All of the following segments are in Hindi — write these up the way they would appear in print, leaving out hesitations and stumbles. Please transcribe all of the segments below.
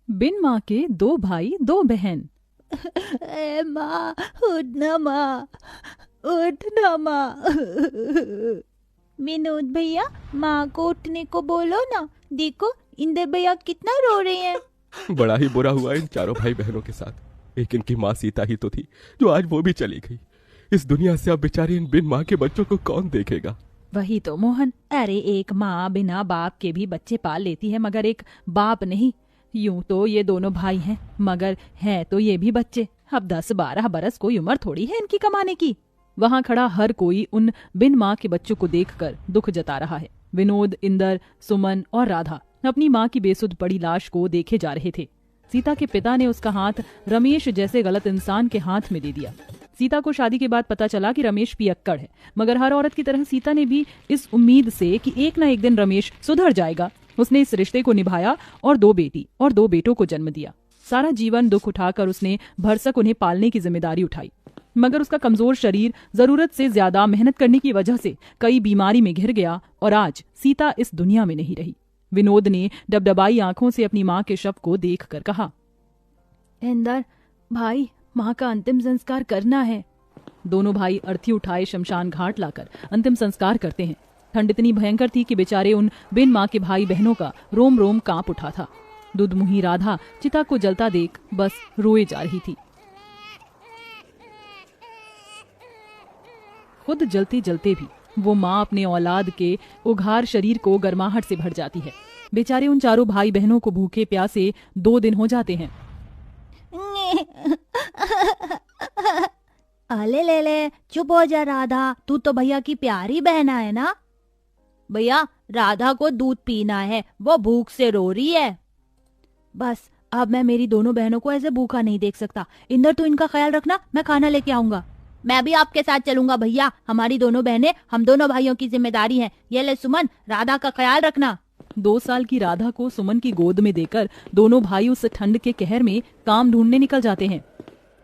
बिन माँ के दो भाई दो बहन। ए माँ, उठ ना माँ, उठ ना माँ। विनोद भैया, माँ को उठने को बोलो ना। देखो इंदर भैया कितना रो रहे हैं। बड़ा ही बुरा हुआ इन चारों भाई बहनों के साथ। एक इनकी माँ सीता ही तो थी, जो आज वो भी चली गई। इस दुनिया से अब बेचारे इन बिन माँ के बच्चों को कौन देखेगा। वही तो मोहन, अरे एक माँ बिना बाप के भी बच्चे पाल लेती है, मगर एक बाप नहीं। यूं तो ये दोनों भाई हैं, मगर हैं तो ये भी बच्चे। अब 10-12 बरस कोई उम्र थोड़ी है इनकी कमाने की। वहां खड़ा हर कोई उन बिन माँ के बच्चों को देखकर दुख जता रहा है। विनोद, इंदर, सुमन और राधा अपनी माँ की बेसुध पड़ी लाश को देखे जा रहे थे। सीता के पिता ने उसका हाथ रमेश जैसे गलत इंसान के हाथ में दे दिया। सीता को शादी के बाद पता चला कि रमेश पियक्कड़ है, मगर हर औरत की तरह सीता ने भी इस उम्मीद से कि एक ना एक दिन रमेश सुधर जाएगा, उसने इस रिश्ते को निभाया और 2 बेटी और 2 बेटों को जन्म दिया। सारा जीवन दुख उठाकर उसने भरसक उन्हें पालने की जिम्मेदारी उठाई, मगर उसका कमजोर शरीर जरूरत से ज्यादा मेहनत करने की वजह से कई बीमारी में घिर गया और आज सीता इस दुनिया में नहीं रही। विनोद ने डबडबाई आंखों से अपनी माँ के शव को देखकर कहा, इंदर भाई, माँ का अंतिम संस्कार करना है। दोनों भाई अर्थी उठाए शमशान घाट लाकर अंतिम संस्कार करते हैं। ठंड इतनी भयंकर थी कि बेचारे उन बिन माँ के भाई बहनों का रोम रोम कांप उठा था। दुधमुही राधा चिता को जलता देख बस रोए जा रही थी। खुद जलते जलते भी वो माँ अपने औलाद के उघार शरीर को गर्माहट से भर जाती है। बेचारे उन चारों भाई बहनों को भूखे प्यासे 2 दिन हो जाते हैं। अले ले ले, चुप हो जा राधा, तू तो भैया की प्यारी बहना है ना। भैया, राधा को दूध पीना है, वो भूख से रो रही है। बस अब मैं मेरी दोनों बहनों को ऐसे भूखा नहीं देख सकता। इंदर, तू इनका ख्याल रखना, मैं खाना लेके आऊंगा। मैं भी आपके साथ चलूंगा भैया, हमारी दोनों बहनें हम दोनों भाइयों की जिम्मेदारी है। ये ले सुमन, राधा का ख्याल रखना। 2 साल की राधा को सुमन की गोद में देकर दोनों भाई उस ठंड के कहर में काम ढूंढने निकल जाते हैं।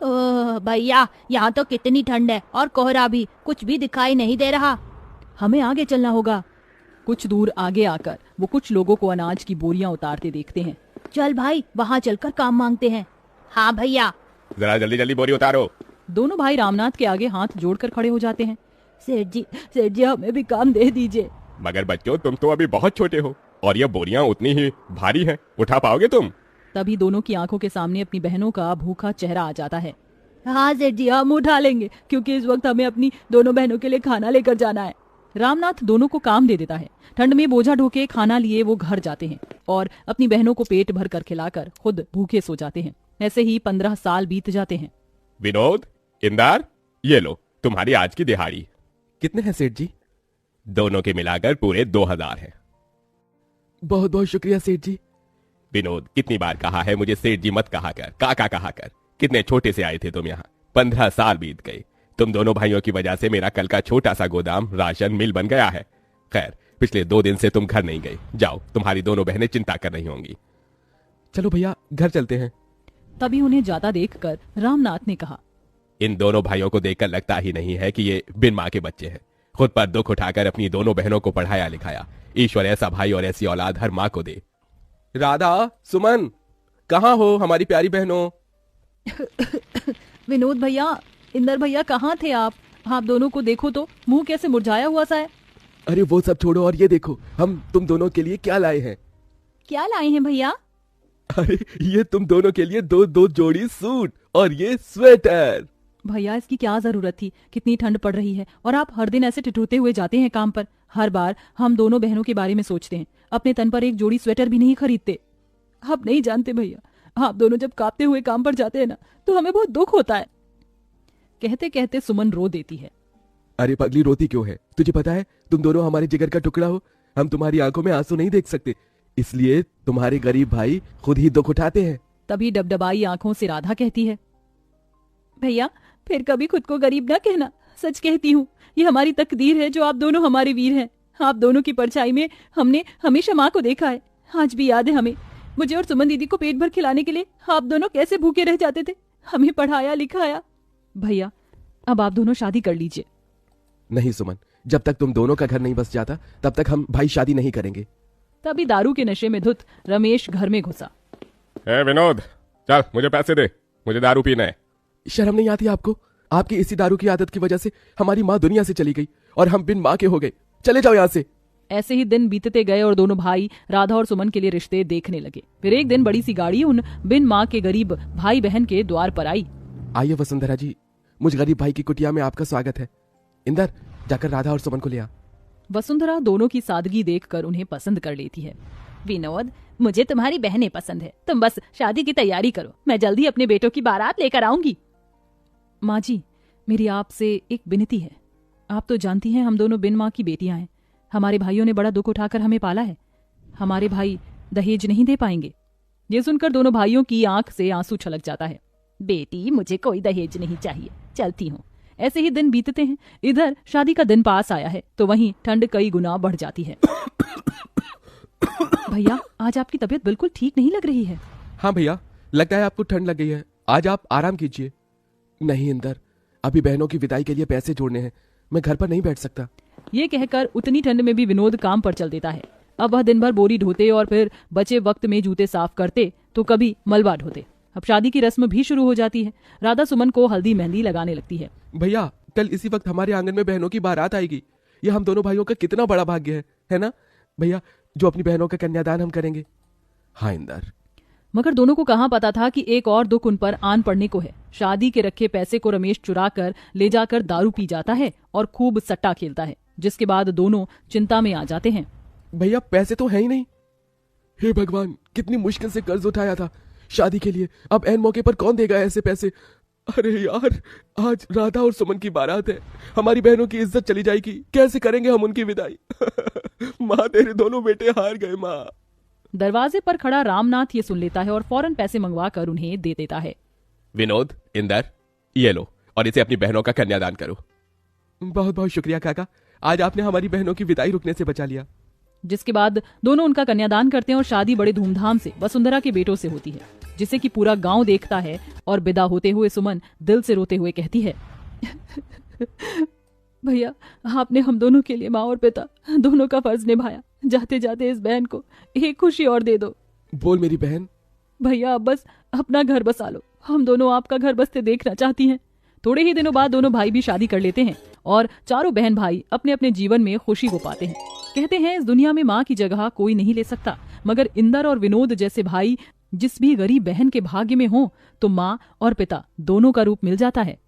ओह भैया, यहाँ तो कितनी ठंड है और कोहरा भी, कुछ भी दिखाई नहीं दे रहा। हमें आगे चलना होगा। कुछ दूर आगे आकर वो कुछ लोगों को अनाज की बोरियां उतारते देखते हैं। चल भाई, वहाँ चलकर काम मांगते हैं। हाँ भैया। जरा जल्दी जल्दी बोरी उतारो। दोनों भाई रामनाथ के आगे हाथ जोड़कर खड़े हो जाते हैं। सेठ जी, हमें भी काम दे दीजिए। मगर बच्चों, तुम तो अभी बहुत छोटे हो और ये बोरियां उतनी ही भारी हैं, उठा पाओगे तुम? तभी दोनों की आंखों के सामने अपनी बहनों का भूखा चेहरा आ जाता है। हाँ सेठ जी, हम उठा लेंगे, क्योंकि इस वक्त हमें अपनी दोनों बहनों के लिए खाना लेकर जाना है। रामनाथ दोनों को काम दे देता है। ठंड में बोझा ढोके खाना लिए वो घर जाते हैं और अपनी बहनों को पेट भर कर खिलाकर खुद भूखे सो जाते हैं। ऐसे ही 15 साल बीत जाते हैं। विनोद, इंदर, ये लो तुम्हारी आज की दिहाड़ी। कितने हैं सेठ जी? दोनों के मिलाकर पूरे 2000 हैं। बहुत बहुत शुक्रिया सेठ जी। विनोद, कितनी बार कहा है मुझे सेठ जी मत कहा कर, काका कहा कर। कितने छोटे से आए थे तुम यहाँ, 15 साल बीत गए। तुम दोनों भाइयों की वजह से मेरा कल का छोटा सा गोदाम राशन मिल बन गया है। खैर, पिछले 2 दिन से तुम घर नहीं गए। जाओ, तुम्हारी दोनों बहनें चिंता कर रही होंगी। चलो भैया, घर चलते हैं। तभी उन्हें जाता देखकर रामनाथ ने कहा, इन दोनों भाइयों को देखकर लगता ही नहीं है कि ये बिन माँ के बच्चे हैं। खुद पर दुख उठाकर अपनी दोनों बहनों को पढ़ाया लिखाया। ईश्वर ऐसा भाई और ऐसी औलाद हर माँ को दे। राधा, सुमन, कहाँ हो हमारी प्यारी बहनों? विनोद भैया, इंदर भैया, कहाँ थे आप? दोनों को देखो तो, मुंह कैसे मुरझाया हुआ सा है। अरे वो सब छोड़ो और ये देखो, हम तुम दोनों के लिए क्या लाए हैं। क्या लाए हैं भैया? अरे ये तुम दोनों के लिए 2 जोड़ी सूट और ये स्वेटर। भैया, इसकी क्या जरूरत थी? कितनी ठंड पड़ रही है और आप हर दिन ऐसे ठिठुरते हुए जाते हैं काम पर। हर बार हम दोनों बहनों के बारे में सोचते हैं, अपने तन पर एक जोड़ी स्वेटर भी नहीं खरीदते। आप नहीं जानते भैया, आप दोनों जब कांपते हुए काम पर जाते हैं ना, तो हमें बहुत दुख होता है। कहते कहते सुमन रो देती है। अरे पगली, रोती क्यों है? तुझे पता है तुम दोनों हमारे जिगर का टुकड़ा हो। हम तुम्हारी आंखों में आंसू नहीं देख सकते, इसलिए तुम्हारे गरीब भाई खुद ही दुख उठाते हैं। तभी डबडबाई आंखों से राधा कहती है, भैया फिर कभी खुद को गरीब ना कहना। सच कहती हूँ, ये हमारी तकदीर है जो आप दोनों हमारे वीर हैं। आप दोनों की परछाई में हमने हमेशा माँ को देखा है। आज भी याद है हमें, मुझे और सुमन दीदी को पेट भर खिलाने के लिए आप दोनों कैसे भूखे रह जाते थे, हमें पढ़ाया लिखाया। भैया, अब आप दोनों शादी कर लीजिए। नहीं सुमन, जब तक तुम दोनों का घर नहीं बस जाता तब तक हम भाई शादी नहीं करेंगे। तभी दारू के नशे में धुत रमेश घर में घुसा। ए विनोद, चल मुझे पैसे दे, मुझे दारू पीना है। शर्म नहीं आती आपको? आपकी इसी दारू की आदत की वजह से हमारी माँ दुनिया से चली गई और हम बिन माँ के हो गए। चले जाओ यहाँ से। ऐसे ही दिन बीतते गए और दोनों भाई राधा और सुमन के लिए रिश्ते देखने लगे। फिर एक दिन बड़ी सी गाड़ी उन बिन माँ के गरीब भाई बहन के द्वार पर आई। आइए वसुंधरा जी, मुझ गरीब भाई की कुटिया में आपका स्वागत है। इंदर, जाकर राधा और सुमन को ले आ। वसुंधरा दोनों की सादगी देखकर उन्हें पसंद कर लेती है। विनोद, मुझे तुम्हारी बहनें पसंद है। तुम बस शादी की तैयारी करो, मैं जल्दी अपने बेटों की बारात लेकर आऊंगी। माँ जी, मेरी आपसे एक विनती है। आप तो जानती हैं हम दोनों बिन माँ की बेटियां हैं। हमारे भाइयों ने बड़ा दुख उठाकर हमें पाला है। हमारे भाई दहेज नहीं दे पाएंगे। ये सुनकर दोनों भाइयों की आंख से आंसू छलक जाता है। बेटी, मुझे कोई दहेज नहीं चाहिए, चलती हूँ। ऐसे ही दिन बीतते हैं। इधर शादी का दिन पास आया है तो वहीं ठंड कई गुना बढ़ जाती है। भैया, आज आपकी तबीयत बिल्कुल ठीक नहीं लग रही है। हाँ भैया, लगता है आपको ठंड लग गई है। आज आप आराम कीजिए। नहीं इंदर, अभी बहनों की विदाई के लिए पैसे जोड़ने हैं, मैं घर पर नहीं बैठ सकता। ये कहकर उतनी ठंड में भी विनोद काम पर चल देता है। अब वह दिन भर बोरी ढोते और फिर बचे वक्त में जूते साफ करते तो कभी मलबा ढोते। अब शादी की रस्म भी शुरू हो जाती है। राधा सुमन को हल्दी मेहंदी लगाने लगती है। भैया, कल इसी वक्त हमारे आंगन में बहनों की बारात आएगी। ये हम दोनों भाइयों का कितना बड़ा भाग्य है ना भैया, जो अपनी बहनों का कन्यादान हम करेंगे। हाँ इंदर। मगर दोनों को कहाँ पता था कि एक और दुख उन पर आन पड़ने को है। शादी के रखे पैसे को रमेश चुरा कर ले जाकर दारू पी जाता है और खूब सट्टा खेलता है, जिसके बाद दोनों चिंता में आ जाते हैं। भैया, पैसे तो है ही नहीं। हे भगवान, कितनी मुश्किल से कर्ज उठाया था शादी के लिए, अब ऐन मौके पर कौन देगा ऐसे पैसे। अरे यार, आज राधा और सुमन की बारात है, हमारी बहनों की इज्जत चली जाएगी। कैसे करेंगे हम उनकी विदाई। माँ, तेरे दोनों बेटे हार गए माँ। दरवाजे पर खड़ा रामनाथ ये सुन लेता है और फौरन पैसे मंगवा कर उन्हें दे देता है। विनोद, इंदर, ये लो और इसे अपनी बहनों का कन्यादान करो। बहुत बहुत शुक्रिया काका, आज आपने हमारी बहनों की विदाई रुकने से बचा लिया। जिसके बाद दोनों उनका कन्यादान करते हैं और शादी बड़े धूमधाम से वसुंधरा के बेटों से होती है, जिसे कि पूरा गांव देखता है। और विदा होते हुए सुमन दिल से रोते हुए कहती है, भैया, आपने हम दोनों के लिए माँ और पिता दोनों का फर्ज निभाया। जाते जाते इस बहन को एक खुशी और दे दो। बोल मेरी बहन। भैया, अब बस अपना घर बसा लो। हम दोनों आपका घर बसते देखना चाहती हैं। थोड़े ही दिनों बाद दोनों भाई भी शादी कर लेते हैं और चारों बहन भाई अपने अपने जीवन में खुशी को पाते हैं। कहते हैं इस दुनिया में माँ की जगह कोई नहीं ले सकता, मगर इंदर और विनोद जैसे भाई जिस भी गरीब बहन के भाग्य में हो तो माँ और पिता दोनों का रूप मिल जाता है।